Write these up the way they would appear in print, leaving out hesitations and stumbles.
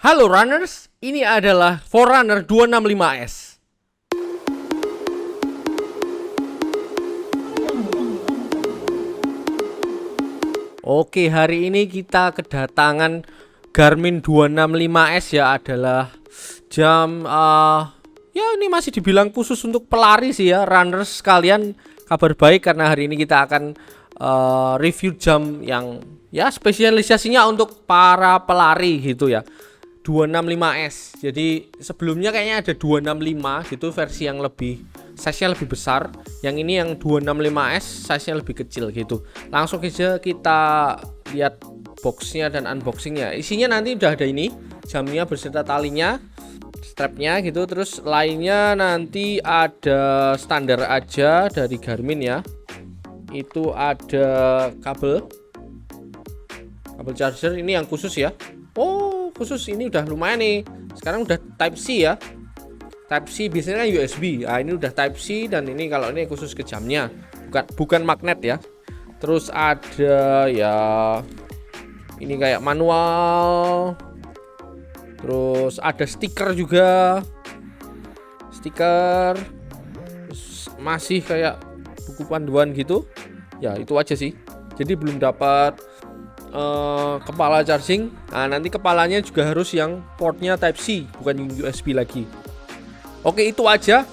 Halo runners, ini adalah Forerunner 265S. Oke, hari ini kita kedatangan Garmin 265S ya, adalah jam ya ini masih dibilang khusus untuk pelari sih ya, runners sekalian. Kabar baik karena hari ini kita akan review jam yang ya spesialisasinya untuk para pelari gitu ya. 265S. Jadi sebelumnya kayaknya ada 265 gitu, versi yang lebih size-nya lebih besar. Yang ini yang 265S size-nya lebih kecil gitu. Langsung aja kita lihat boxnya dan unboxingnya. Isinya nanti udah ada ini, jamnya beserta talinya, strapnya gitu. Terus lainnya nanti ada standar aja dari Garmin ya. Itu ada kabel charger, ini yang khusus ya. Oh, khusus ini udah lumayan nih. Sekarang udah Type C ya. Type C biasanya kan USB. Nah, ini udah Type C dan ini kalau ini khusus ke jamnya. Bukan magnet ya. Terus ada ya ini kayak manual. Terus ada stiker juga. Stiker. Terus masih kayak buku panduan gitu. Ya, itu aja sih. Jadi belum dapat kepala charging. Nah, nanti kepalanya juga harus yang portnya Type C, bukan USB lagi. Oke, itu aja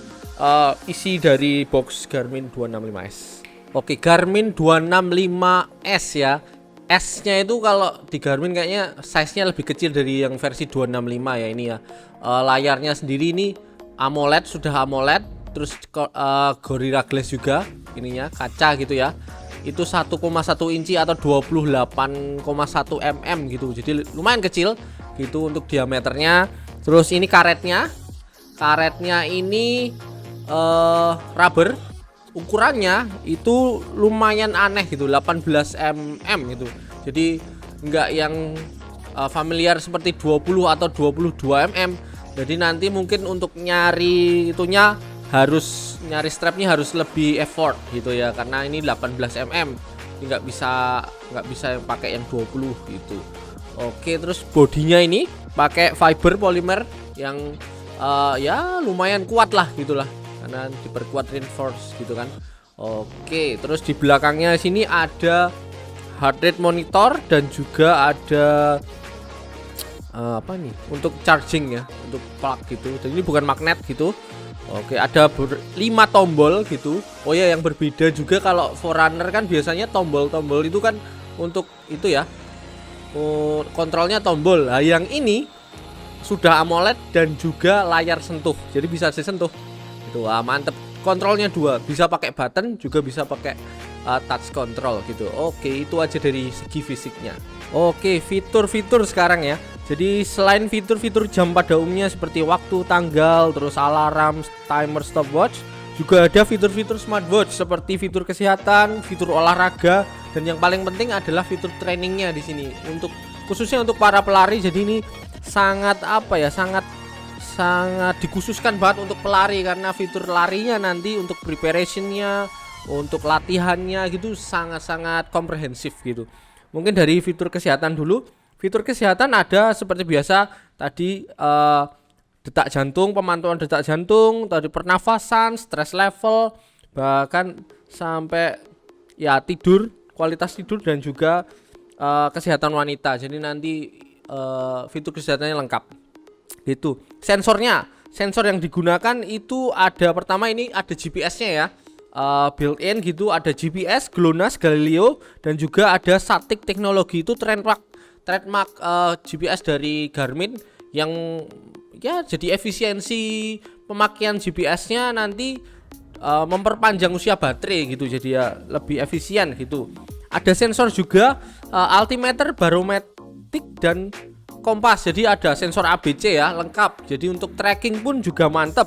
isi dari box Garmin 265S. Oke, Garmin 265S ya. S-nya itu kalau di Garmin kayaknya size-nya lebih kecil dari yang versi 265 ya ini ya. Layarnya sendiri ini AMOLED, sudah AMOLED. Terus Gorilla Glass juga ininya, kaca gitu ya. Itu 1,1 inci atau 28,1 mm gitu. Jadi lumayan kecil gitu untuk diameternya. Terus ini karetnya. Karetnya ini rubber. Ukurannya itu lumayan aneh gitu, 18 mm gitu. Jadi enggak yang familiar seperti 20 atau 22 mm. Jadi nanti mungkin untuk nyari itunya harus nyari strapnya harus lebih effort gitu ya, karena ini 18 mm, nggak bisa pakai yang 20 gitu. Oke, terus bodinya ini pakai fiber polymer yang ya lumayan kuat lah gitulah, karena diperkuat reinforce gitu kan. Oke, terus di belakangnya sini ada heart rate monitor dan juga ada apa nih untuk charging ya, untuk plug gitu. Jadi ini bukan magnet gitu. Oke, ada 5 tombol gitu. Oh ya, yang berbeda juga kalau Forerunner kan biasanya tombol-tombol itu kan untuk itu ya, kontrolnya tombol. Nah, yang ini sudah AMOLED dan juga layar sentuh, jadi bisa disentuh. Itu mantep. Kontrolnya 2, bisa pakai button juga bisa pakai touch control gitu. Oke, itu aja dari segi fisiknya. Oke, fitur-fitur sekarang ya. Jadi selain fitur-fitur jam pada umumnya seperti waktu, tanggal, terus alarm, timer, stopwatch, juga ada fitur-fitur smartwatch seperti fitur kesehatan, fitur olahraga, dan yang paling penting adalah fitur trainingnya di sini. Untuk khususnya untuk para pelari, jadi ini sangat sangat dikhususkan banget untuk pelari, karena fitur larinya nanti untuk preparationnya, untuk latihannya gitu sangat-sangat komprehensif gitu. Mungkin dari fitur kesehatan dulu. Fitur kesehatan ada seperti biasa tadi, detak jantung, pemantauan detak jantung, tadi pernafasan, stress level, bahkan sampai ya tidur, kualitas tidur, dan juga kesehatan wanita. Jadi nanti fitur kesehatannya lengkap gitu. Sensor yang digunakan itu ada, pertama ini ada GPS-nya ya, built-in gitu. Ada GPS, GLONASS, Galileo, dan juga ada SATIK teknologi. Itu trademark GPS dari Garmin yang ya jadi efisiensi pemakaian GPS-nya nanti memperpanjang usia baterai gitu, jadi ya lebih efisien gitu. Ada sensor juga, altimeter, barometrik, dan kompas. Jadi ada sensor ABC ya, lengkap. Jadi untuk tracking pun juga mantap.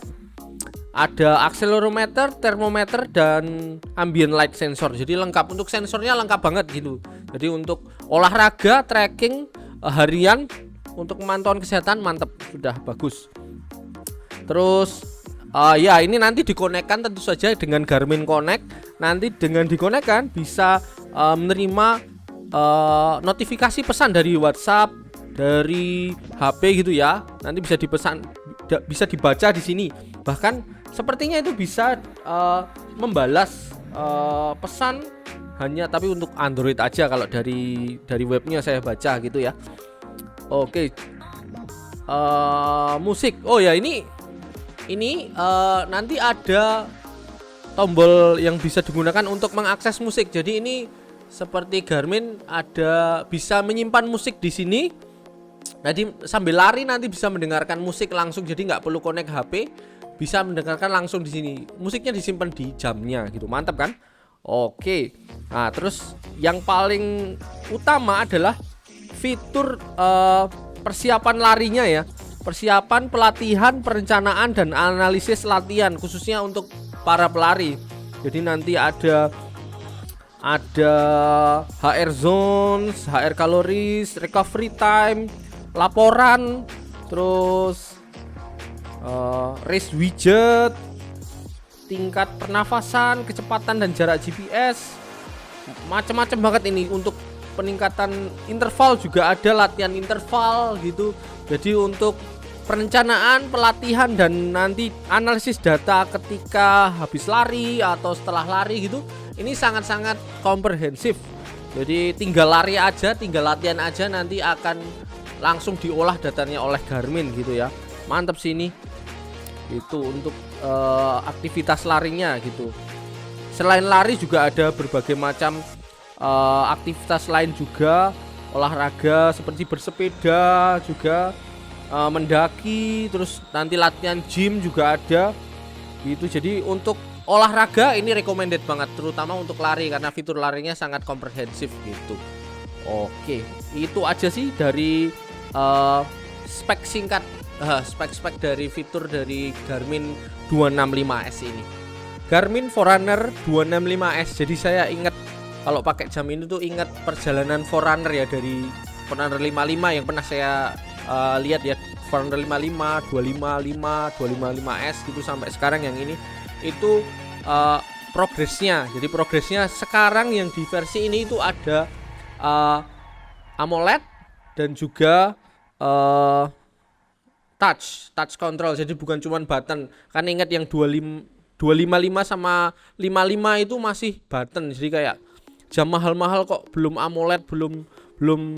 Ada accelerometer, termometer, dan ambient light sensor. Jadi lengkap, untuk sensornya lengkap banget gitu. Jadi untuk olahraga, tracking harian, untuk pemantauan kesehatan mantap, sudah bagus. Terus ya ini nanti dikonekkan tentu saja dengan Garmin Connect. Nanti dengan dikonekkan bisa menerima notifikasi pesan dari WhatsApp, dari HP gitu ya. Nanti bisa bisa dibaca di sini. Bahkan sepertinya itu bisa membalas pesan hanya tapi untuk Android aja kalau dari webnya saya baca gitu ya. Oke. Musik. Oh ya, ini nanti ada tombol yang bisa digunakan untuk mengakses musik. Jadi ini seperti Garmin bisa menyimpan musik di sini. Jadi sambil lari nanti bisa mendengarkan musik langsung. Jadi nggak perlu connect HP, bisa mendengarkan langsung di sini. Musiknya disimpan di jamnya gitu. Mantap kan? Oke. Nah, terus yang paling utama adalah fitur persiapan larinya ya. Persiapan, pelatihan, perencanaan dan analisis latihan khususnya untuk para pelari. Jadi nanti ada HR zones, HR calories, recovery time, laporan, terus race widget, tingkat pernafasan, kecepatan dan jarak GPS, macam-macam banget ini. Untuk peningkatan interval juga ada latihan interval gitu. Jadi untuk perencanaan, pelatihan dan nanti analisis data ketika habis lari atau setelah lari gitu, ini sangat-sangat komprehensif. Jadi tinggal lari aja, tinggal latihan aja, nanti akan langsung diolah datanya oleh Garmin gitu ya. Mantap sih ini. Itu untuk aktivitas larinya gitu. Selain lari juga ada berbagai macam aktivitas lain juga, olahraga seperti bersepeda juga, mendaki, terus nanti latihan gym juga ada gitu. Jadi untuk olahraga ini recommended banget, terutama untuk lari karena fitur larinya sangat komprehensif gitu. Oke, itu aja sih dari spek singkat, spek dari fitur dari Garmin 265S ini. Garmin Forerunner 265S. Jadi saya ingat kalau pakai jam ini tuh ingat perjalanan Forerunner ya, dari Forerunner 55 yang pernah saya lihat ya, Forerunner 55, 255, 255S gitu sampai sekarang yang ini itu progresnya. Jadi progresnya sekarang yang di versi ini itu ada AMOLED dan juga touch control. Jadi bukan cuma button. Kan ingat yang 255 sama 55 itu masih button. Jadi kayak jam mahal-mahal kok belum AMOLED, belum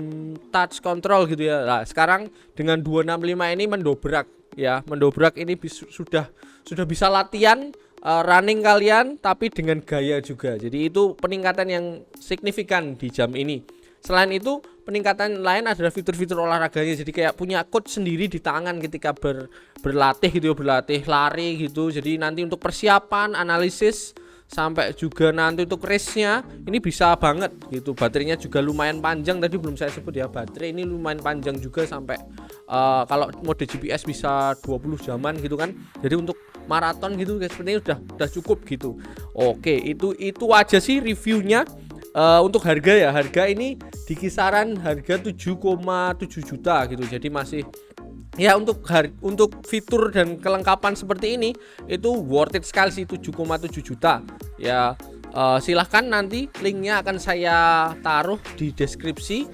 touch control gitu ya. Nah, sekarang dengan 265 ini mendobrak ya. Mendobrak ini sudah bisa latihan running kalian tapi dengan gaya juga. Jadi itu peningkatan yang signifikan di jam ini. Selain itu, peningkatan lain adalah fitur-fitur olahraganya. Jadi kayak punya coach sendiri di tangan ketika berlatih gitu, berlatih lari gitu. Jadi nanti untuk persiapan, analisis, sampai juga nanti untuk race-nya ini bisa banget gitu. Baterainya juga lumayan panjang, tadi belum saya sebut ya, baterai ini lumayan panjang juga sampai kalau mode GPS bisa 20 jaman gitu kan. Jadi untuk maraton gitu sebenarnya udah cukup gitu. Oke, itu aja sih reviewnya. Untuk harga ya, harga ini di kisaran harga 7,7 juta gitu. Jadi masih ya untuk fitur dan kelengkapan seperti ini itu worth it sekali sih, 7,7 juta. Ya silahkan, nanti linknya akan saya taruh di deskripsi.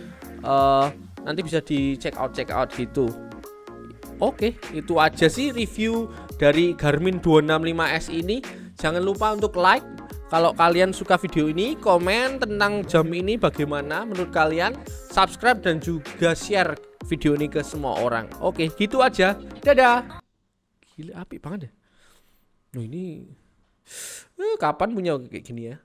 Nanti bisa di check out gitu. Oke, itu aja sih review dari Garmin 265S ini. Jangan lupa untuk like kalau kalian suka video ini, komen tentang jam ini bagaimana menurut kalian, subscribe dan juga share video ini ke semua orang. Oke, gitu aja. Dadah. Gila, apik banget ya. Loh ini kapan punya kayak gini ya?